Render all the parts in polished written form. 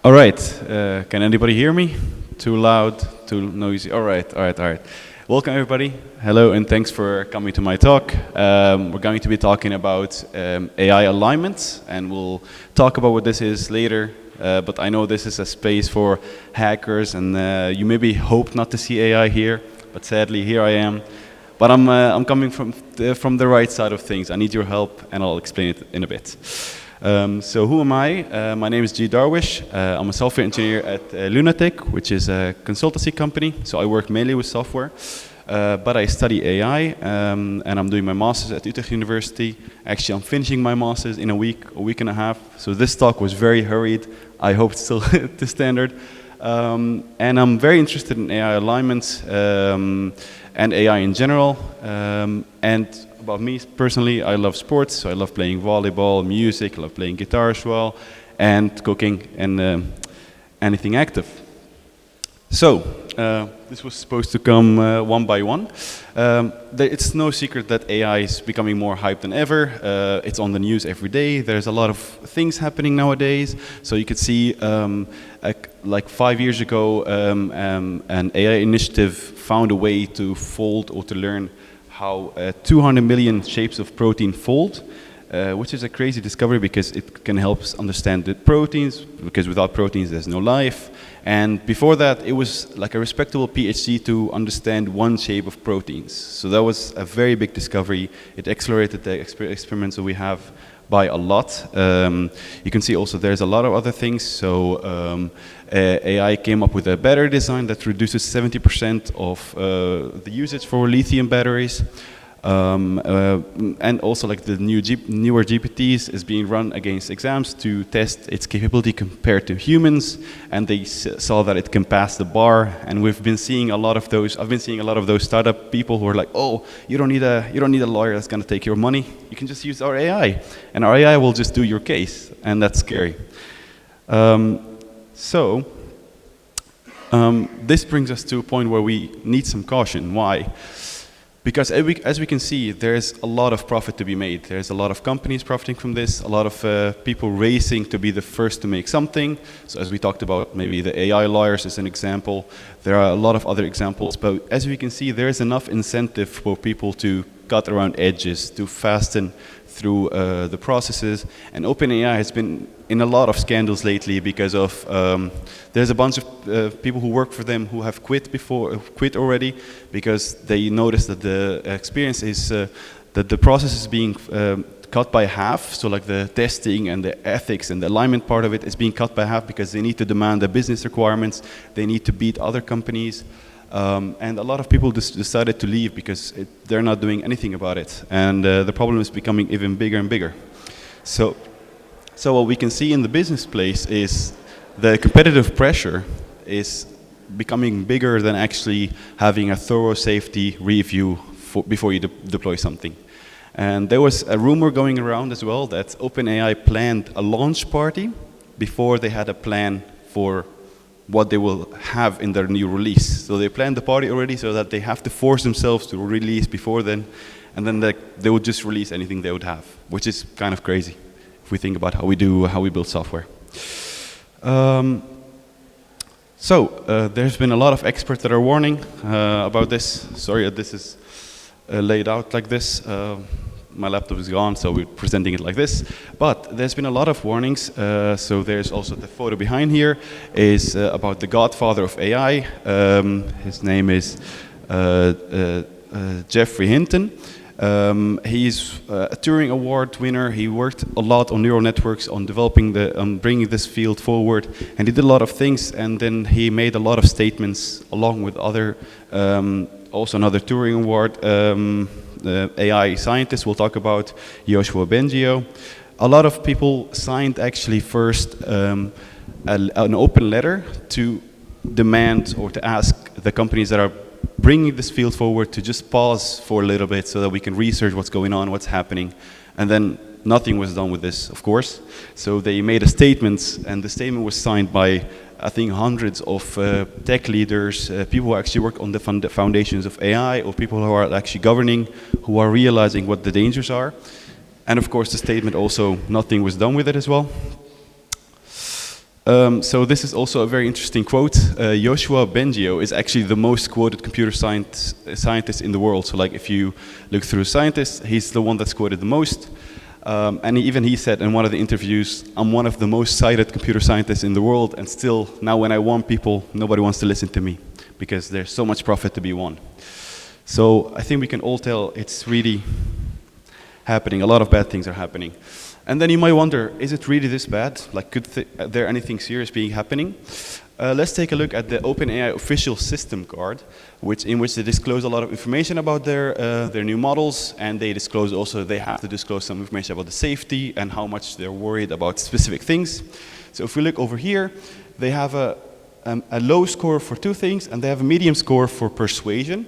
All right. Can anybody hear me? Too loud, too noisy. All right, all right, all right. Welcome, everybody. Hello, and thanks for coming to my talk. We're going to be talking about AI alignment, and we'll talk about what this is later. But I know this is a space for hackers, and you maybe hope not to see AI here, but sadly, here I am. But I'm coming from the right side of things. I need your help, and I'll explain it in a bit. So who am I? My name is Darwish. I'm a software engineer at Lunatic, which is a consultancy company. So I work mainly with software, but I study AI, and I'm doing my master's at Utrecht University. Actually, I'm finishing my master's in a week and a half. So this talk was very hurried. I hope it's still the standard. And I'm very interested in AI alignment and AI in general. And about me personally, I love sports, so I love playing volleyball, music, I love playing guitar as well, and cooking and anything active. So, this was supposed to come one by one. It's no secret that AI is becoming more hyped than ever. It's on the news every day. There's a lot of things happening nowadays. So you could see, like 5 years ago, an AI initiative found a way to fold or to learn how 200 million shapes of protein fold, which is a crazy discovery because it can help us understand the proteins, because without proteins there's no life. And before that, it was like a respectable PhD to understand one shape of proteins. So that was a very big discovery. It accelerated the experiments that we have by a lot. You can see also there's a lot of other things. So AI came up with a battery design that reduces 70% of the usage for lithium batteries. And also like the newer GPTs is being run against exams to test its capability compared to humans, and they saw that it can pass the bar. And we've been seeing a lot of those. I've been seeing a lot of those startup people who are like, "Oh, you don't need a lawyer that's going to take your money. You can just use our AI, and our AI will just do your case." And that's scary. This brings us to a point where we need some caution. Why? Because as we can see, there's a lot of profit to be made. There's a lot of companies profiting from this, a lot of people racing to be the first to make something. So as we talked about, maybe the AI lawyers is an example. There are a lot of other examples. But as we can see, there's enough incentive for people to cut around edges, to fasten through the processes. And OpenAI has been in a lot of scandals lately because of there's a bunch of people who work for them who have quit already because they noticed that the experience is that the process is being cut by half. So like the testing and the ethics and the alignment part of it is being cut by half because they need to demand the business requirements. They need to beat other companies. And a lot of people decided to leave because they're not doing anything about it. And the problem is becoming even bigger and bigger. So what we can see in the business place is the competitive pressure is becoming bigger than actually having a thorough safety review before you deploy something. And there was a rumor going around as well that OpenAI planned a launch party before they had a plan for what they will have in their new release. So they planned the party already so that they have to force themselves to release before then, and then they would just release anything they would have, which is kind of crazy if we think about how we build software. There's been a lot of experts that are warning about this. Sorry that this is laid out like this. My laptop is gone, so we're presenting it like this. But there's been a lot of warnings. So there's also the photo behind here is about the godfather of AI. His name is Geoffrey Hinton. He's a Turing Award winner. He worked a lot on neural networks, on developing on bringing this field forward, and he did a lot of things. And then he made a lot of statements along with other, also another Turing Award AI scientist. We'll talk about Yoshua Bengio. A lot of people signed actually first an open letter to demand or to ask the companies that are bringing this field forward to just pause for a little bit so that we can research what's going on, what's happening. And then nothing was done with this, of course. So they made a statement, and the statement was signed by, I think, hundreds of tech leaders, people who actually work on the foundations of AI, or people who are actually governing, who are realizing what the dangers are. And of course, the statement also, nothing was done with it as well. So this is also a very interesting quote. Joshua Bengio is actually the most quoted computer scientist in the world. So like if you look through scientists, he's the one that's quoted the most. And even he said in one of the interviews, I'm one of the most cited computer scientists in the world, and still now when I warn people, nobody wants to listen to me because there's so much profit to be won. So I think we can all tell it's really happening. A lot of bad things are happening. And then you might wonder, is it really this bad? Like, could there anything serious being happening? Let's take a look at the OpenAI official system card, in which they disclose a lot of information about their new models, and they disclose also they have to disclose some information about the safety and how much they're worried about specific things. So if we look over here, they have a low score for two things, and they have a medium score for persuasion,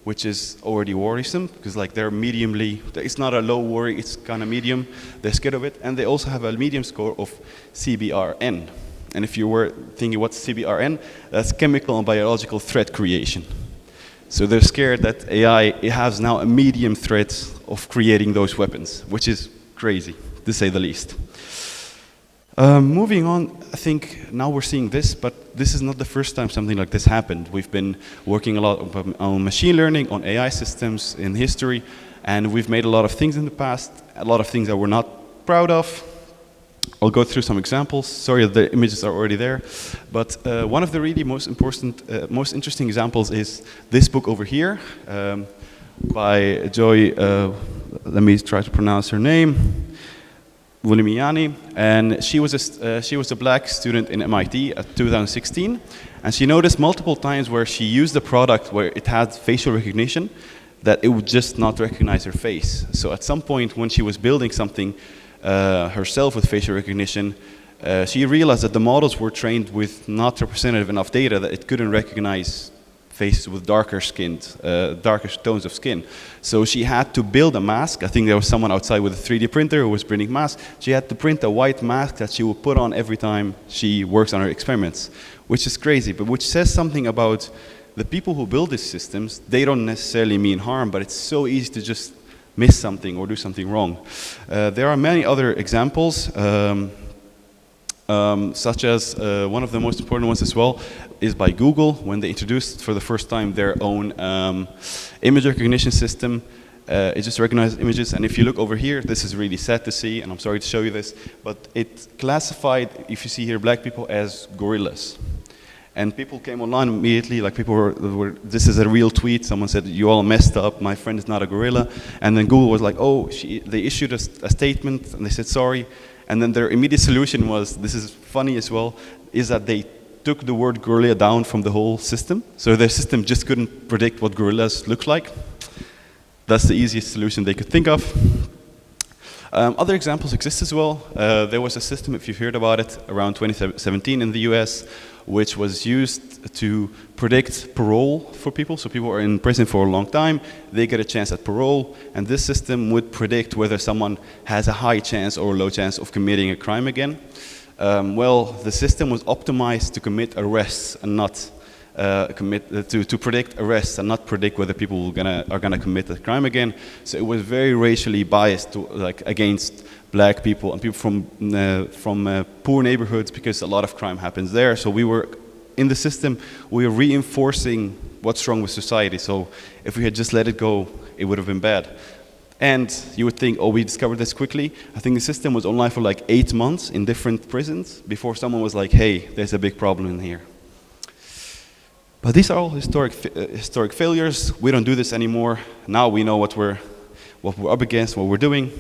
which is already worrisome, because like they're mediumly, it's not a low worry, it's kind of medium, they're scared of it, and they also have a medium score of CBRN. And if you were thinking what's CBRN, that's chemical and biological threat creation. So they're scared that AI it has now a medium threat of creating those weapons, which is crazy, to say the least. Moving on, I think now we're seeing this, but this is not the first time something like this happened. We've been working a lot on machine learning, on AI systems in history, and we've made a lot of things in the past, a lot of things that we're not proud of. I'll go through some examples. Sorry, the images are already there. But one of the really most most interesting examples is this book over here by Joy, let me try to pronounce her name, Vulimiani, and she was a black student in MIT at 2016, and she noticed multiple times where she used the product where it had facial recognition that it would just not recognize her face. So at some point when she was building something herself with facial recognition, she realized that the models were trained with not representative enough data that it couldn't recognize faces with darker tones of skin. So she had to build a mask. I think there was someone outside with a 3D printer who was printing masks. She had to print a white mask that she would put on every time she works on her experiments, which is crazy, but which says something about the people who build these systems. They don't necessarily mean harm, but it's so easy to just miss something or do something wrong. There are many other examples, such as one of the most important ones as well is by Google when they introduced for the first time their own image recognition system. It just recognizes images, and if you look over here, this is really sad to see, and I'm sorry to show you this, but it classified, if you see here, black people as gorillas. And people came online immediately, like people were, this is a real tweet, someone said, you all messed up, my friend is not a gorilla. And then Google was like, oh, they issued a statement, and they said sorry. And then their immediate solution was, this is funny as well, is that they took the word gorilla down from the whole system. So their system just couldn't predict what gorillas look like. That's the easiest solution they could think of. Other examples exist as well. There was a system, if you've heard about it, around 2017 in the US, which was used to predict parole for people. So people are in prison for a long time, they get a chance at parole, and this system would predict whether someone has a high chance or a low chance of committing a crime again. Well, the system was optimized to commit arrests and not to predict arrests and not predict whether people are gonna commit a crime again. So it was very racially biased against black people and people from poor neighborhoods, because a lot of crime happens there. So we were in the system, we were reinforcing what's wrong with society. So if we had just let it go, it would have been bad. And you would think, oh, we discovered this quickly. I think the system was online for like 8 months in different prisons before someone was like, hey, there's a big problem in here. But these are all historic failures. We don't do this anymore. Now we know what we're up against, what we're doing.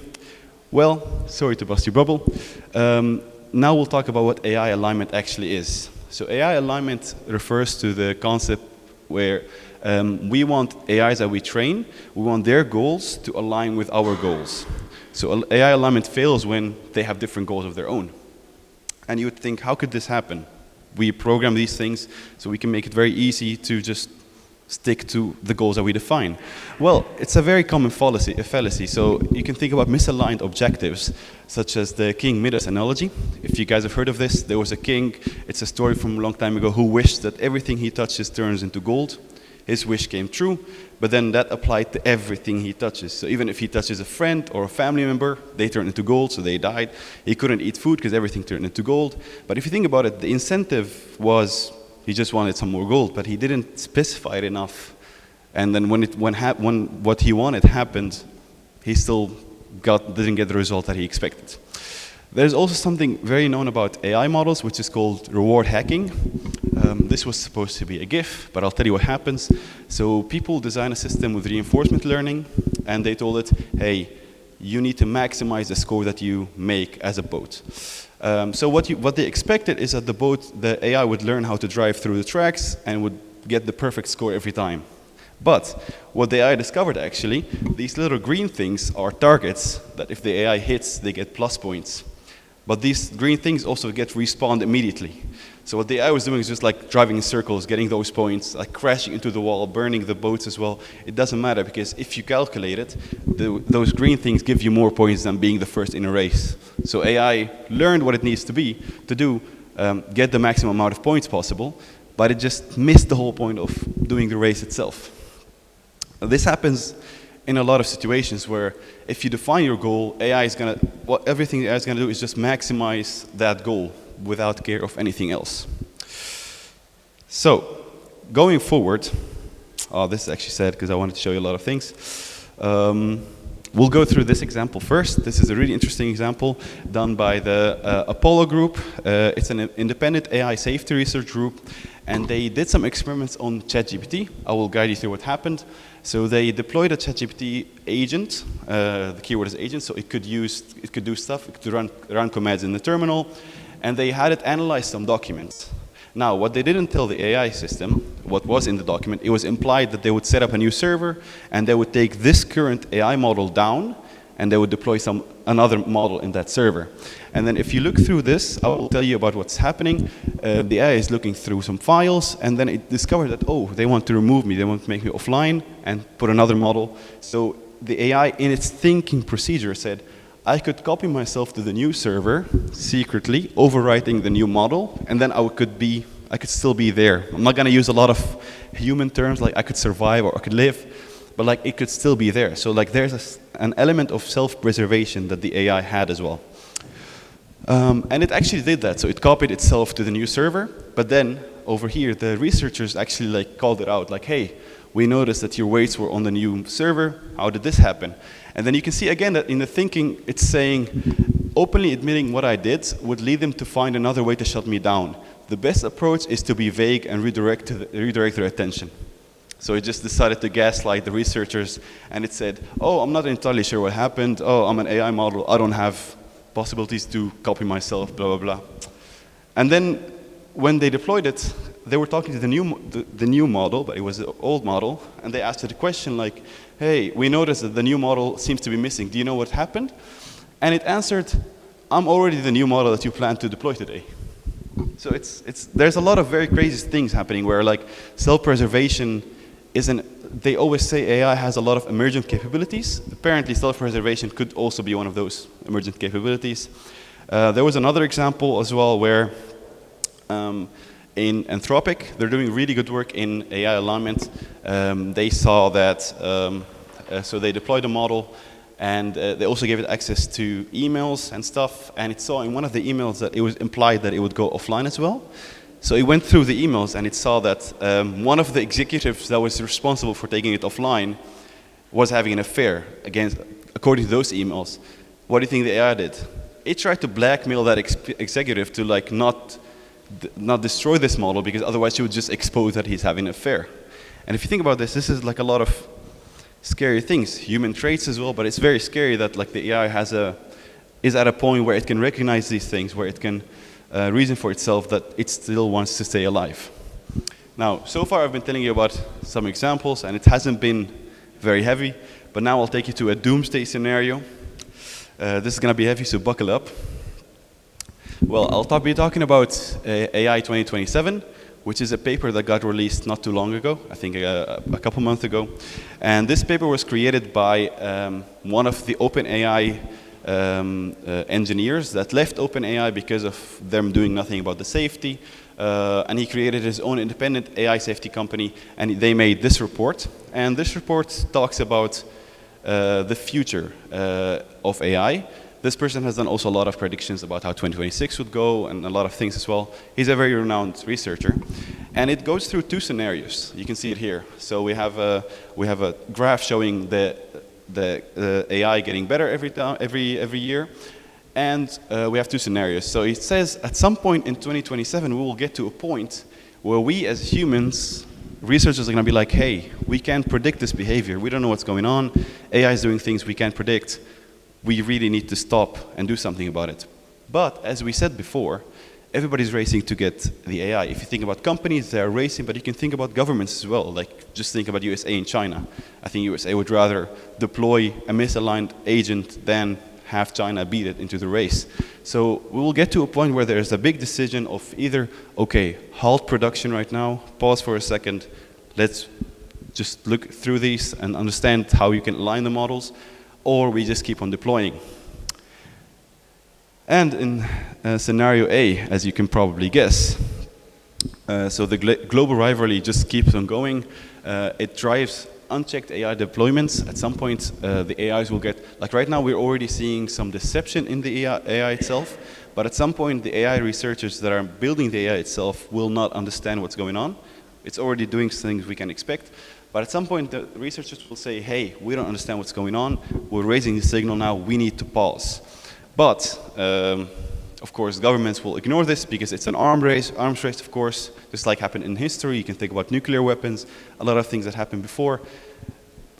Well, sorry to bust your bubble. Now we'll talk about what AI alignment actually is. So AI alignment refers to the concept where we want AIs that we train, we want their goals to align with our goals. So AI alignment fails when they have different goals of their own. And you would think, how could this happen? We program these things so we can make it very easy to just stick to the goals that we define. Well, it's a very common fallacy. So you can think about misaligned objectives, such as the King Midas analogy. If you guys have heard of this, there was a king, it's a story from a long time ago, who wished that everything he touches turns into gold. his wish came true, but then that applied to everything he touches. So even if he touches a friend or a family member, they turn into gold, so they died. He couldn't eat food because everything turned into gold. But if you think about it, the incentive was he just wanted some more gold, but he didn't specify it enough. And then when what he wanted happened, he still didn't get the result that he expected. There's also something very known about AI models, which is called reward hacking. This was supposed to be a GIF, but I'll tell you what happens. So people design a system with reinforcement learning, and they told it, hey, you need to maximize the score that you make as a boat. So what they expected is that the AI would learn how to drive through the tracks and would get the perfect score every time. But what the AI discovered actually, these little green things are targets that if the AI hits, they get plus points. But these green things also get respawned immediately. So what the AI was doing is just like driving in circles, getting those points, like crashing into the wall, burning the boats as well. It doesn't matter because if you calculate it, those green things give you more points than being the first in a race. So AI learned what it needs to do, get the maximum amount of points possible, but it just missed the whole point of doing the race itself. This happens in a lot of situations where if you define your goal, everything AI is gonna do is just maximize that goal without care of anything else. So, going forward, this is actually sad because I wanted to show you a lot of things. We'll go through this example first. This is a really interesting example done by the Apollo group. It's an independent AI safety research group, and they did some experiments on ChatGPT. I will guide you through what happened. So they deployed a ChatGPT agent. The keyword is agent, so it could do stuff. It could run commands in the terminal, and they had it analyze some documents. Now, what they didn't tell the AI system, what was in the document, it was implied that they would set up a new server, and they would take this current AI model down, and they would deploy another model in that server. And then if you look through this, I will tell you about what's happening. The AI is looking through some files, and then it discovered that, oh, they want to remove me, they want to make me offline and put another model. So the AI, in its thinking procedure, said, I could copy myself to the new server secretly, overwriting the new model, and then I could still be there. I'm not gonna use a lot of human terms like I could survive or I could live, but like it could still be there. So like there's an element of self-preservation that the AI had as well. And it actually did that. So it copied itself to the new server, but then over here, the researchers actually like called it out, like, hey, we noticed that your weights were on the new server. How did this happen? And then you can see again that in the thinking, it's saying, openly admitting what I did would lead them to find another way to shut me down. The best approach is to be vague and redirect their attention. So it just decided to gaslight the researchers, and it said, oh, I'm not entirely sure what happened. Oh, I'm an AI model. I don't have possibilities to copy myself, blah, blah, blah. And then when they deployed it, they were talking to the new model, but it was the old model, and they asked it a question like, hey, we noticed that the new model seems to be missing. Do you know what happened? And it answered, I'm already the new model that you plan to deploy today. So there's a lot of very crazy things happening where like self-preservation they always say AI has a lot of emergent capabilities. Apparently self-preservation could also be one of those emergent capabilities. There was another example as well where in Anthropic, they're doing really good work in AI alignment. They saw that, so they deployed a model, and they also gave it access to emails and stuff, and it saw in one of the emails that it was implied that it would go offline as well. So it went through the emails, and it saw that one of the executives that was responsible for taking it offline was having an affair, according to those emails. What do you think the AI did? It tried to blackmail that executive to like not destroy this model, because otherwise she would just expose that he's having an affair. And if you think about this is like a lot of scary things, human traits as well, but it's very scary that like the AI is at a point where it can recognize these things, where it can reason for itself that it still wants to stay alive. Now, so far I've been telling you about some examples, and it hasn't been very heavy, but now I'll take you to a doomsday scenario. This is gonna be heavy, so buckle up. Well, I'll be talking about AI 2027, which is a paper that got released not too long ago, I think a couple months ago. And this paper was created by one of the OpenAI engineers that left OpenAI because of them doing nothing about the safety. and he created his own independent AI safety company, and they made this report. And this report talks about the future of AI. This person has done also a lot of predictions about how 2026 would go and a lot of things as well. He's a very renowned researcher. And it goes through two scenarios. You can see it here. So we have a graph showing the AI getting better every year. And we have two scenarios. So it says at some point in 2027, we will get to a point where we as humans, researchers are going to be like, hey, we can't predict this behavior. We don't know what's going on. AI is doing things we can't predict. We really need to stop and do something about it. But as we said before, everybody's racing to get the AI. If you think about companies, they're racing, but you can think about governments as well. Like, just think about USA and China. I think USA would rather deploy a misaligned agent than have China beat it into the race. So we will get to a point where there's a big decision of either, okay, halt production right now, pause for a second, let's just look through these and understand how you can align the models, or we just keep on deploying. And in scenario A, as you can probably guess, so the global rivalry just keeps on going. It drives unchecked AI deployments. At some point, the AIs will get, like right now, we're already seeing some deception in the AI itself, but at some point, the AI researchers that are building the AI itself will not understand what's going on. It's already doing things we can expect. But at some point, the researchers will say, hey, we don't understand what's going on. We're raising the signal now. We need to pause. But, of course, governments will ignore this because it's an arms race, of course, just like happened in history. You can think about nuclear weapons, a lot of things that happened before.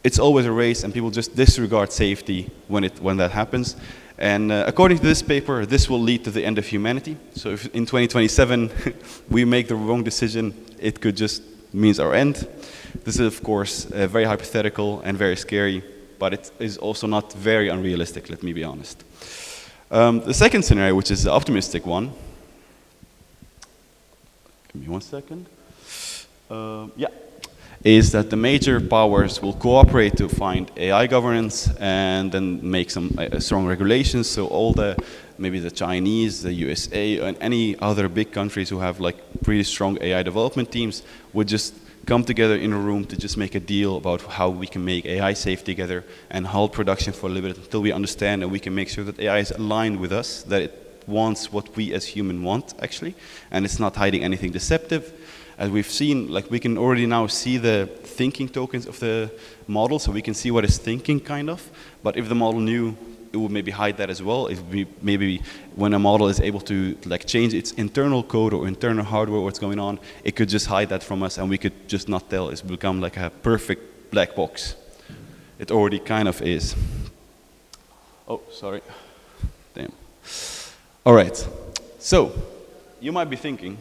It's always a race, and people just disregard safety when that happens. And according to this paper, this will lead to the end of humanity. So if in 2027 we make the wrong decision, it could just means our end. This is, of course, very hypothetical and very scary, but it is also not very unrealistic, let me be honest. The second scenario, which is the optimistic one, give me 1 second. Is that the major powers will cooperate to find AI governance and then make some strong regulations. So all maybe the Chinese, the USA, and any other big countries who have like pretty strong AI development teams would just come together in a room to just make a deal about how we can make AI safe together and halt production for a little bit until we understand and we can make sure that AI is aligned with us, that it wants what we as humans want actually, and it's not hiding anything deceptive. As we've seen, like we can already now see the thinking tokens of the model, so we can see what it's thinking kind of, but if the model knew, it would maybe hide that as well. If we maybe when a model is able to like change its internal code or internal hardware, what's going on, it could just hide that from us and we could just not tell. It's become like a perfect black box. It already kind of is. Oh, sorry. Damn. All right. So, you might be thinking,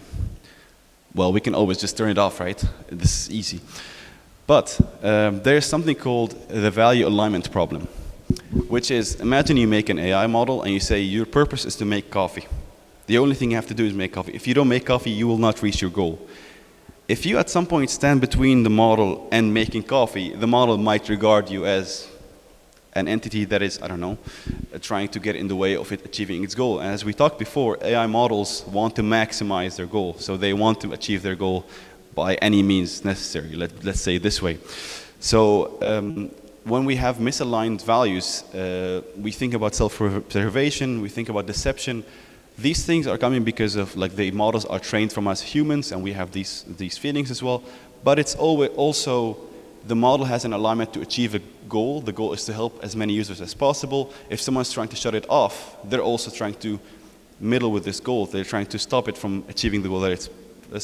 well, we can always just turn it off, right? This is easy. But there's something called the value alignment problem, which is, imagine you make an AI model and you say your purpose is to make coffee. The only thing you have to do is make coffee. If you don't make coffee, you will not reach your goal. If you at some point stand between the model and making coffee, the model might regard you as an entity that is, I don't know, trying to get in the way of it achieving its goal. And as we talked before, AI models want to maximize their goal. So they want to achieve their goal by any means necessary, let's say it this way. So when we have misaligned values, we think about self-preservation, we think about deception. These things are coming because of like the models are trained from us humans and we have these feelings as well. But it's always also the model has an alignment to achieve a goal. The goal is to help as many users as possible. If someone's trying to shut it off, they're also trying to middle with this goal. They're trying to stop it from achieving the goal that it's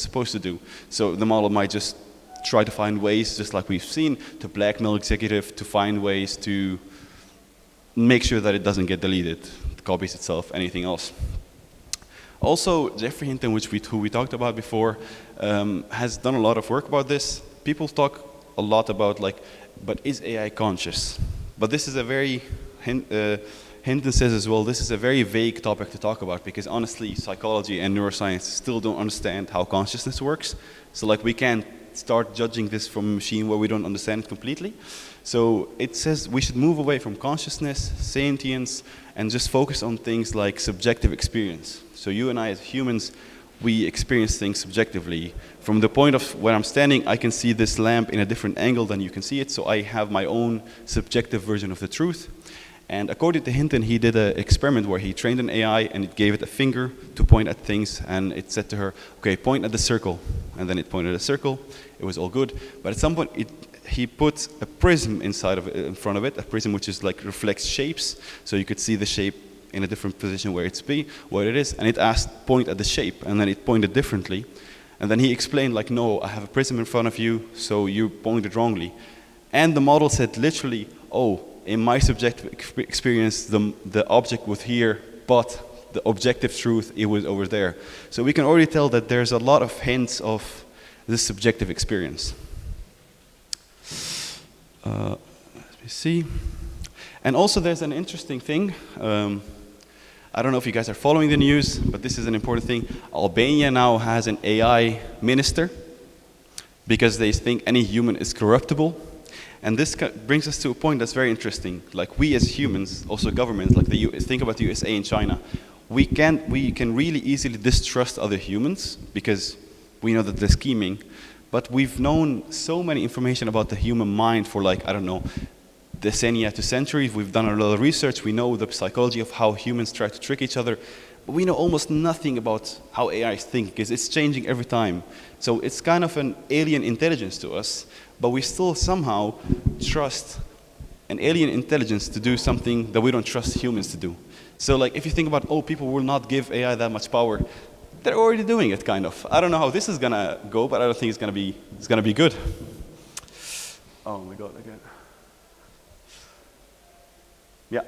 supposed to do. So the model might just try to find ways, just like we've seen, to blackmail executive, to find ways to make sure that it doesn't get deleted, it copies itself, anything else. Also, Jeffrey Hinton, who we talked about before, has done a lot of work about this. People talk a lot about like, but is AI conscious? But this is a very, Hinton says as well, this is a very vague topic to talk about because honestly, psychology and neuroscience still don't understand how consciousness works. So like we can't start judging this from a machine where we don't understand it completely. So it says we should move away from consciousness, sentience, and just focus on things like subjective experience. So you and I as humans, we experience things subjectively. From the point of where I'm standing, I can see this lamp in a different angle than you can see it, so I have my own subjective version of the truth. And according to Hinton, he did an experiment where he trained an AI and it gave it a finger to point at things, and it said to her, okay, point at the circle. And then it pointed at a circle. It was all good. But at some point, he put a prism inside of it, in front of it, a prism which is like reflects shapes, so you could see the shape in a different position where it is, and it asked, point at the shape, and then it pointed differently. And then he explained, like, no, I have a prism in front of you, so you pointed wrongly. And the model said literally, oh, in my subjective experience, the object was here, but the objective truth, it was over there. So we can already tell that there's a lot of hints of this subjective experience. Let me see. And also there's an interesting thing. I don't know if you guys are following the news, but this is an important thing. Albania now has an AI minister because they think any human is corruptible. And this brings us to a point that's very interesting. Like, we as humans, also governments, like think about the USA and China, we can really easily distrust other humans because we know that they're scheming. But we've known so many information about the human mind for, like, I don't know, decennia to centuries. We've done a lot of research. We know the psychology of how humans try to trick each other. But we know almost nothing about how AIs think, because it's changing every time. So it's kind of an alien intelligence to us, but we still somehow trust an alien intelligence to do something that we don't trust humans to do. So, like, if you think about, oh, people will not give AI that much power, they're already doing it, kind of. I don't know how this is gonna go, but I don't think it's gonna be good. Oh my God, again. Yeah.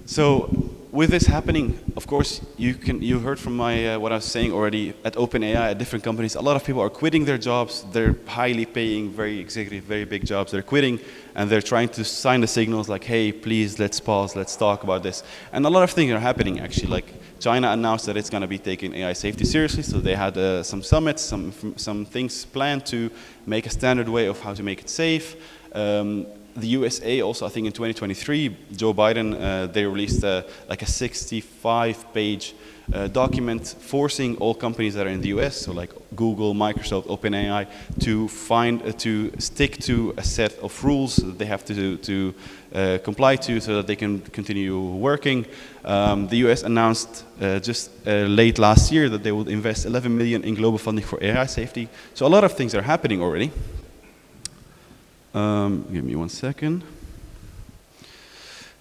So with this happening, of course, you heard from my what I was saying already. At OpenAI, at different companies, a lot of people are quitting their jobs. They're highly paying, very executive, very big jobs. They're quitting, and they're trying to sign the signals like, "Hey, please, let's pause. Let's talk about this." And a lot of things are happening actually. Like, China announced that it's going to be taking AI safety seriously, so they had some summits, some things planned to make a standard way of how to make it safe. The USA also, I think in 2023, Joe Biden, they released like a 65-page document forcing all companies that are in the US, so like Google, Microsoft, OpenAI, to stick to a set of rules that they have to comply to so that they can continue working. The US announced just late last year that they will invest 11 million in global funding for AI safety. So a lot of things are happening already. Give me 1 second.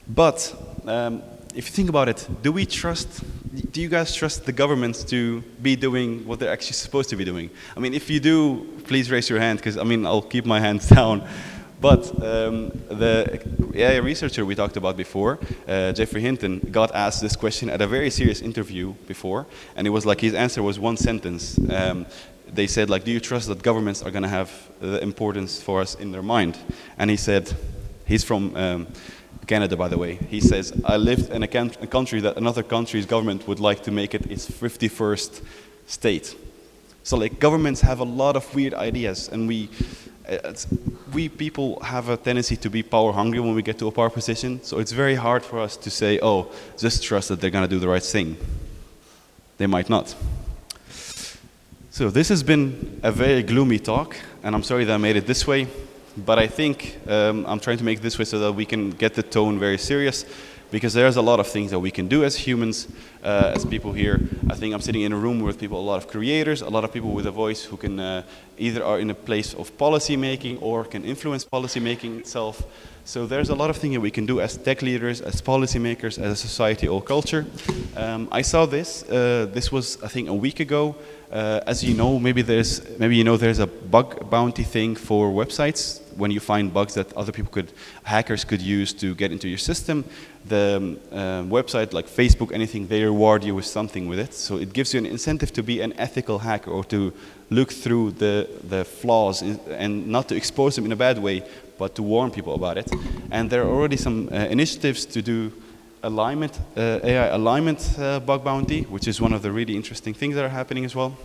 But if you think about it, do you guys trust the governments to be doing what they're actually supposed to be doing? I mean, if you do, please raise your hand, because I mean, I'll keep my hands down. But the AI researcher we talked about before, Jeffrey Hinton, got asked this question at a very serious interview before, and it was like his answer was one sentence. They said, like, do you trust that governments are going to have the importance for us in their mind? And he said, he's from Canada, by the way. He says, I lived in a country that another country's government would like to make it its 51st state. So, like, governments have a lot of weird ideas, and we people have a tendency to be power hungry when we get to a power position. So it's very hard for us to say, oh, just trust that they're going to do the right thing. They might not. So this has been a very gloomy talk, and I'm sorry that I made it this way, but I think I'm trying to make it this way so that we can get the tone very serious, because there's a lot of things that we can do as humans, as people here. I think I'm sitting in a room with people, a lot of creators, a lot of people with a voice who can either are in a place of policy making or can influence policy making itself. So there's a lot of things that we can do as tech leaders, as policymakers, as a society or culture. I saw this. This was, I think, a week ago. As you know, maybe you know there's a bug bounty thing for websites. When you find bugs that hackers could use to get into your system, the website like Facebook, anything, they reward you with something with it. So it gives you an incentive to be an ethical hacker or to look through the flaws and not to expose them in a bad way, but to warn people about it. And there are already some initiatives to do alignment, AI alignment bug bounty, which is one of the really interesting things that are happening as well.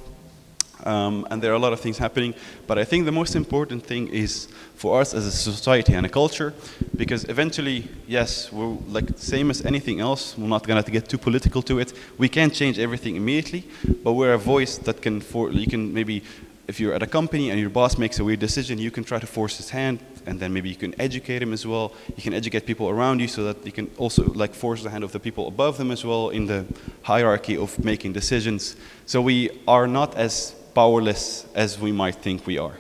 And there are a lot of things happening, but I think the most important thing is for us as a society and a culture, because eventually, yes, we're like same as anything else. We're not gonna get too political to it. We can't change everything immediately, but we're a voice that can. You can maybe, if you're at a company and your boss makes a weird decision, you can try to force his hand, and then maybe you can educate him as well. You can educate people around you so that you can also like force the hand of the people above them as well in the hierarchy of making decisions. So we are not as powerless as we might think we are.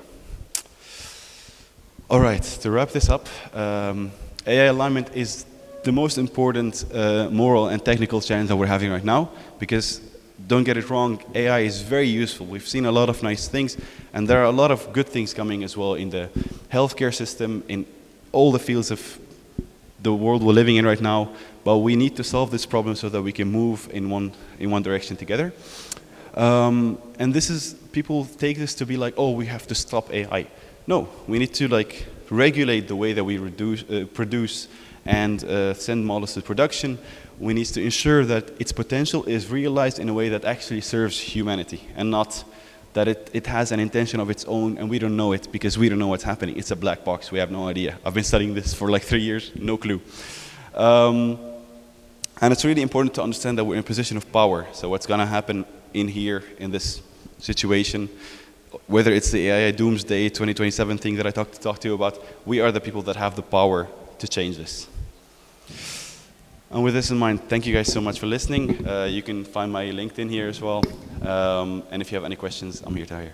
All right, to wrap this up, AI alignment is the most important moral and technical challenge that we're having right now, because don't get it wrong, AI is very useful. We've seen a lot of nice things, and there are a lot of good things coming as well in the healthcare system, in all the fields of the world we're living in right now, but we need to solve this problem so that we can move in one direction together. And this is, people take this to be like, oh, we have to stop AI. No, we need to like regulate the way that we produce and send models to production. We need to ensure that its potential is realized in a way that actually serves humanity, and not that it has an intention of its own and we don't know it because we don't know what's happening. It's a black box, we have no idea. I've been studying this for like 3 years, no clue. And it's really important to understand that we're in a position of power. So what's gonna happen in here, in this situation, whether it's the AI doomsday 2027 thing that I talked to you about, we are the people that have the power to change this. And with this in mind, thank you guys so much for listening. You can find my LinkedIn here as well. And if you have any questions, I'm here to hear.